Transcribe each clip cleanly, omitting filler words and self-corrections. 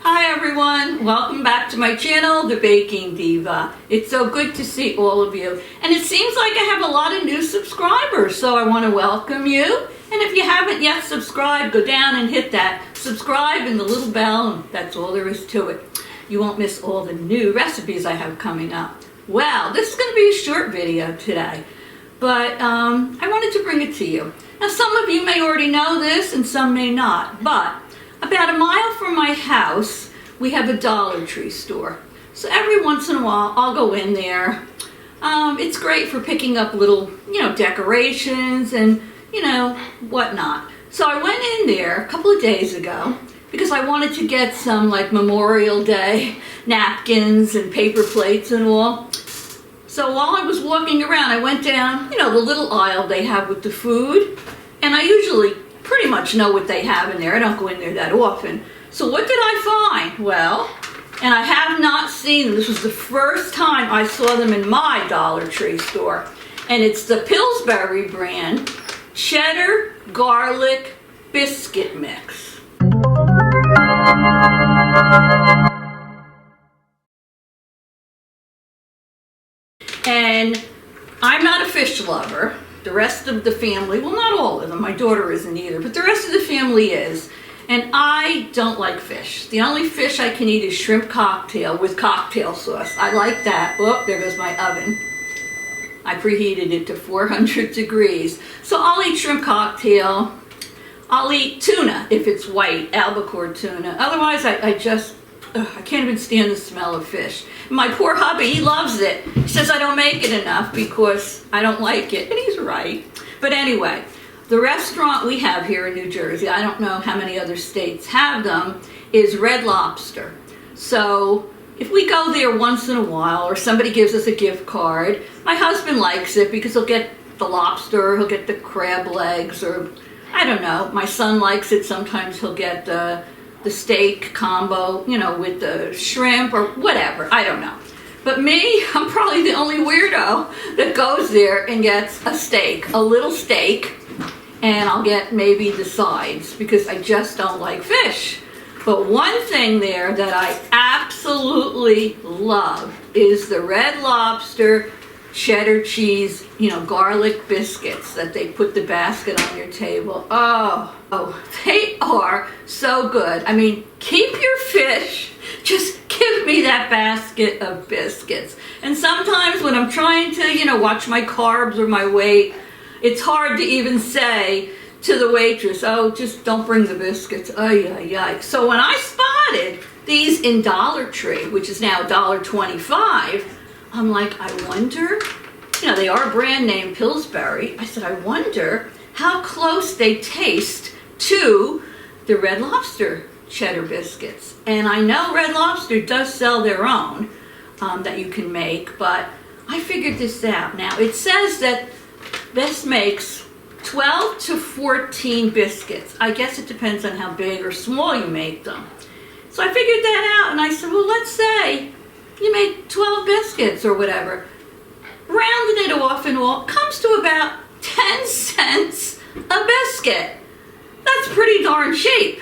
Hi everyone, welcome back to my channel, The Baking Diva. It's so good to see all of you. And it seems like I have a lot of new subscribers, so I want to welcome you. And if you haven't yet subscribed, go down and hit that subscribe and the little bell, and that's all there is to it. You won't miss all the new recipes I have coming up. Well, this is going to be a short video today, but I wanted to bring it to you. Now some of you may already know this and some may not, but about a mile from my house, we have a DollarTree store. So every once in a while, I'll go in there. It's great for picking up little, decorations and, whatnot. So I went in there a couple of days ago because I wanted to get some like Memorial Day napkins and paper plates and all. So while I was walking around, I went down, the little aisle they have with the food. And I usually pretty much know what they have in there. I don't go in there that often. So what did I find? Well, and I have not seen them. This was the first time I saw them in my DollarTree store. And it's the Pillsbury brand Cheddar Garlic Biscuit Mix. And I'm not a fish lover. The rest of the family, well, not all of them, my daughter isn't either, but the rest of the family is. And I don't like fish. The only fish I can eat is shrimp cocktail with cocktail sauce. I like that. Oh, there goes my oven. I preheated it to 400 degrees. So I'll eat shrimp cocktail. I'll eat tuna if it's white, albacore tuna. Otherwise, I can't even stand the smell of fish. My poor hubby, he loves it. He says I don't make it enough because I don't like it. And he's right. But anyway, the restaurant we have here in New Jersey, I don't know how many other states have them, is Red Lobster. So if we go there once in a while or somebody gives us a gift card, my husband likes it because he'll get the lobster, he'll get the crab legs, or I don't know. My son likes it. Sometimes he'll get the steak combo, with the shrimp or whatever. I don't know. But me, I'm probably the only weirdo that goes there and gets a steak, a little steak, and I'll get maybe the sides because I just don't like fish. But one thing there that I absolutely love is the Red Lobster cheddar cheese, garlic biscuits that they put the basket on your table. Oh, they are so good. I mean, keep your fish, just give me that basket of biscuits. And sometimes when I'm trying to, watch my carbs or my weight, it's hard to even say to the waitress, oh, just don't bring the biscuits. Ay, ay, ay. So when I spotted these in DollarTree, which is now $1.25, I'm like, I wonder, they are brand name Pillsbury. I said, I wonder how close they taste to the Red Lobster cheddar biscuits. And I know Red Lobster does sell their own that you can make, but I figured this out. Now, it says that this makes 12 to 14 biscuits. I guess it depends on how big or small you make them. So I figured that out, and I said, well, let's say you make 12 biscuits or whatever. Rounding it off and all, comes to about 10 cents a biscuit. That's pretty darn cheap.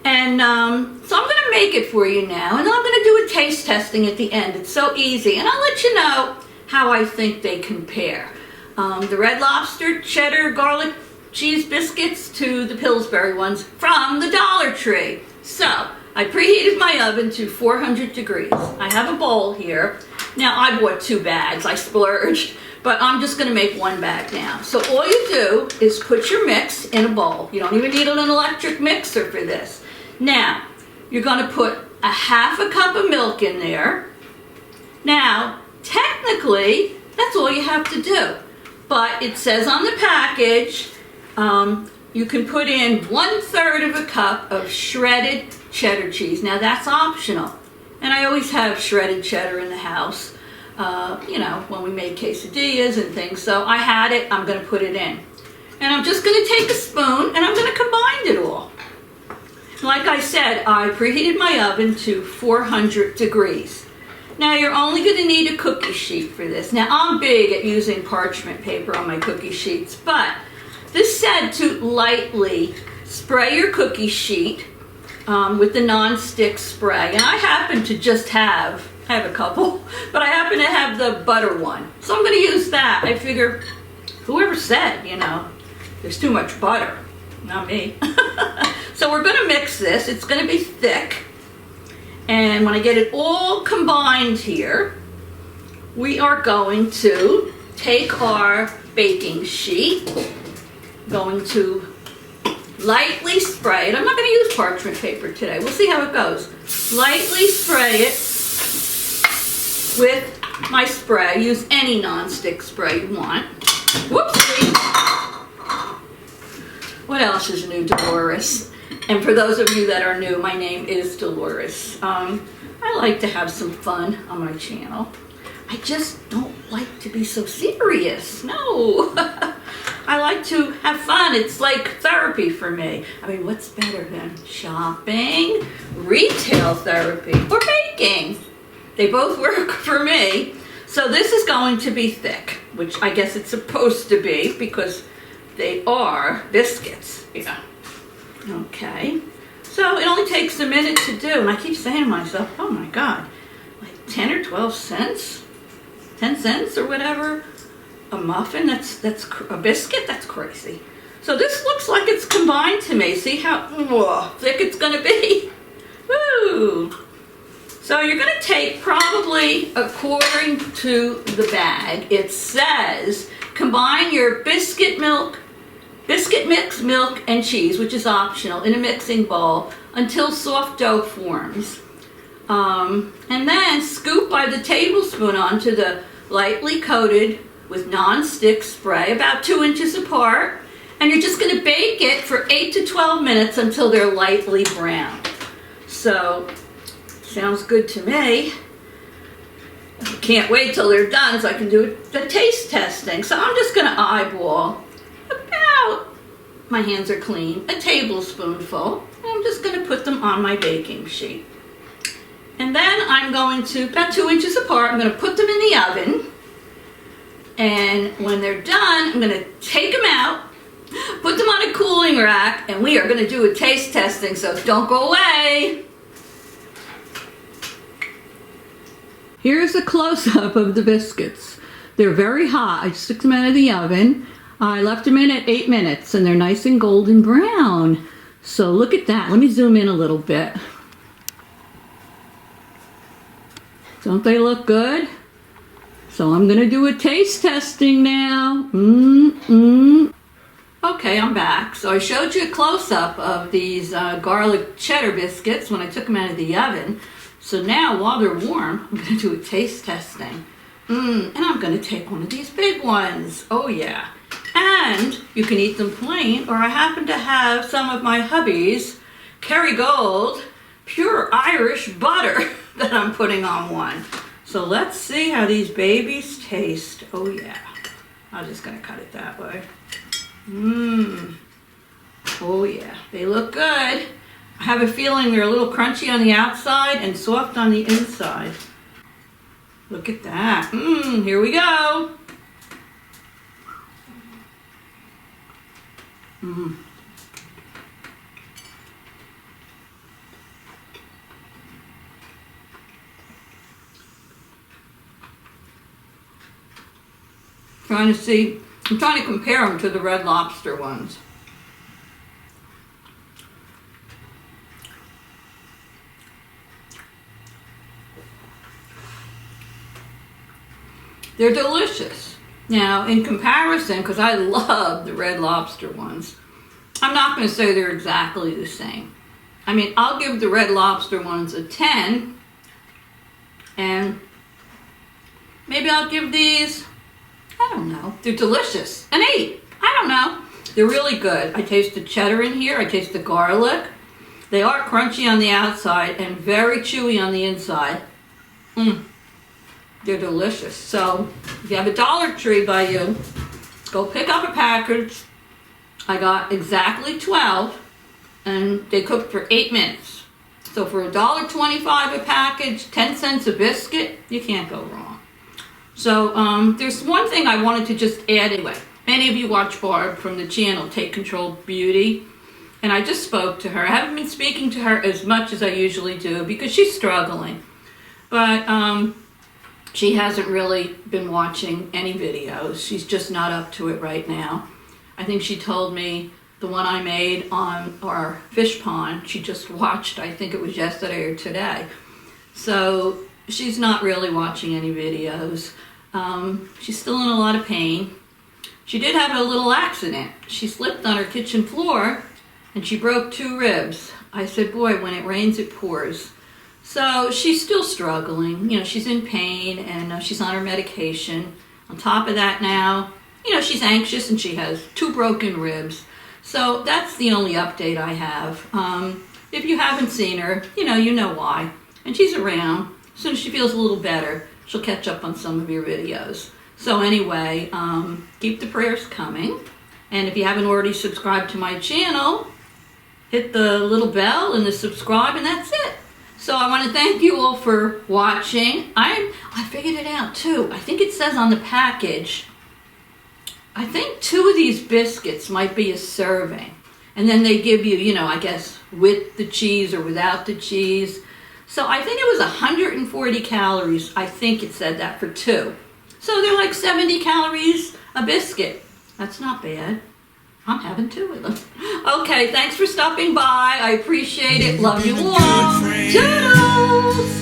And so I'm going to make it for you now, and then I'm going to do a taste testing at the end. It's so easy, and I'll let you know how I think they compare. The Red Lobster cheddar garlic cheese biscuits to the Pillsbury ones from the DollarTree. So I preheated my oven to 400 degrees. I have a bowl here. Now I bought 2 bags. I splurged, but I'm just going to make 1 bag now. So all you do is put your mix in a bowl. You don't even need an electric mixer for this. Now you're going to put a half a cup of milk in there. Now, technically, that's all you have to do. But it says on the package, you can put in 1/3 of a cup of shredded cheddar cheese. Now, that's optional. And I always have shredded cheddar in the house, when we make quesadillas and things. So I had it, I'm going to put it in. And I'm just going to take a spoon and I'm going to combine it all. Like I said, I preheated my oven to 400 degrees. Now you're only going to need a cookie sheet for this. Now I'm big at using parchment paper on my cookie sheets, but this said to lightly spray your cookie sheet with the non-stick spray. And I happen to just have a couple, but I happen to have the butter one. So I'm going to use that. I figure, whoever said, there's too much butter. Not me. So we're going to mix this. It's going to be thick. And when I get it all combined here, we are going to take our baking sheet, going to lightly spray it. I'm not going to use parchment paper today. We'll see how it goes. Lightly spray it with my spray. Use any non-stick spray you want. Whoopsie. What else is new, Dolores? And for those of you that are new, my name is Dolores. I like to have some fun on my channel. I just don't like to be so serious. No. I like to have fun. It's like therapy for me. I mean, what's better than shopping, retail therapy, or baking? They both work for me. So this is going to be thick, which I guess it's supposed to be because they are biscuits. Yeah. Okay. So it only takes a minute to do. And I keep saying to myself, oh my God, like 10 or 12 cents? 10 cents or whatever? A muffin? That's a biscuit? That's crazy. So this looks like it's combined to me. See how thick it's going to be? Woo! So you're going to take probably according to the bag. It says combine your biscuit mix, milk, and cheese, which is optional, in a mixing bowl until soft dough forms. And then scoop by the tablespoon onto the lightly coated with non-stick spray, about 2 inches apart. And you're just going to bake it for 8 to 12 minutes until they're lightly brown. So, sounds good to me. Can't wait till they're done so I can do the taste testing. So I'm just going to eyeball about, my hands are clean, a tablespoonful. And I'm just going to put them on my baking sheet. And then I'm going to, about 2 inches apart, I'm going to put them in the oven. And when they're done, I'm going to take them out, put them on a cooling rack, and we are going to do a taste testing, so don't go away. Here's a close-up of the biscuits. They're very hot. I just took them out of the oven. I left them in at 8 minutes, and they're nice and golden brown. So look at that. Let me zoom in a little bit. Don't they look good? So I'm going to do a taste testing now. Okay, I'm back. So I showed you a close-up of these garlic cheddar biscuits when I took them out of the oven. So now, while they're warm, I'm going to do a taste testing. And I'm going to take one of these big ones. Oh, yeah. And you can eat them plain, or I happen to have some of my hubby's Kerrygold pure Irish butter that I'm putting on one. So let's see how these babies taste. Oh, yeah. I'm just going to cut it that way. Oh, yeah. They look good. I have a feeling they're a little crunchy on the outside and soft on the inside. Look at that. Here we go. I'm trying to compare them to the Red Lobster ones. They're delicious. Now, in comparison, because I love the Red Lobster ones, I'm not going to say they're exactly the same. I mean, I'll give the Red Lobster ones a 10. And maybe I'll give these, I don't know, they're delicious, an 8. I don't know. They're really good. I taste the cheddar in here. I taste the garlic. They are crunchy on the outside and very chewy on the inside. They're delicious. So if you have a Dollar Tree by you, go pick up a package. I got exactly 12, and they cooked for 8 minutes. So for $1.25 a package, 10 cents a biscuit, you can't go wrong. So there's one thing I wanted to just add anyway. Many of you watch Barb from the channel Take Control Beauty, and I just spoke to her. I haven't been speaking to her as much as I usually do because she's struggling. But she hasn't really been watching any videos. She's just not up to it right now. I think she told me the one I made on our fish pond, she just watched, I think it was yesterday or today. So she's not really watching any videos. She's still in a lot of pain. She did have a little accident. She slipped on her kitchen floor and she broke 2 ribs. I said, boy, when it rains, it pours. So she's still struggling. You know, she's in pain and she's on her medication. On top of that now, you know, she's anxious and she has 2 broken ribs. So that's the only update I have. If you haven't seen her, you know why. And she's around. As soon as she feels a little better, she'll catch up on some of your videos. So anyway, keep the prayers coming. And if you haven't already subscribed to my channel, hit the little bell and the subscribe, and that's it. So I want to thank you all for watching. I figured it out too. I think it says on the package, I think 2 of these biscuits might be a serving. And then they give you, you know, I guess with the cheese or without the cheese. So I think it was 140 calories. I think it said that for 2. So they're like 70 calories a biscuit. That's not bad. I'm having 2 of them. Okay, thanks for stopping by. I appreciate it. Love you all. Toodles!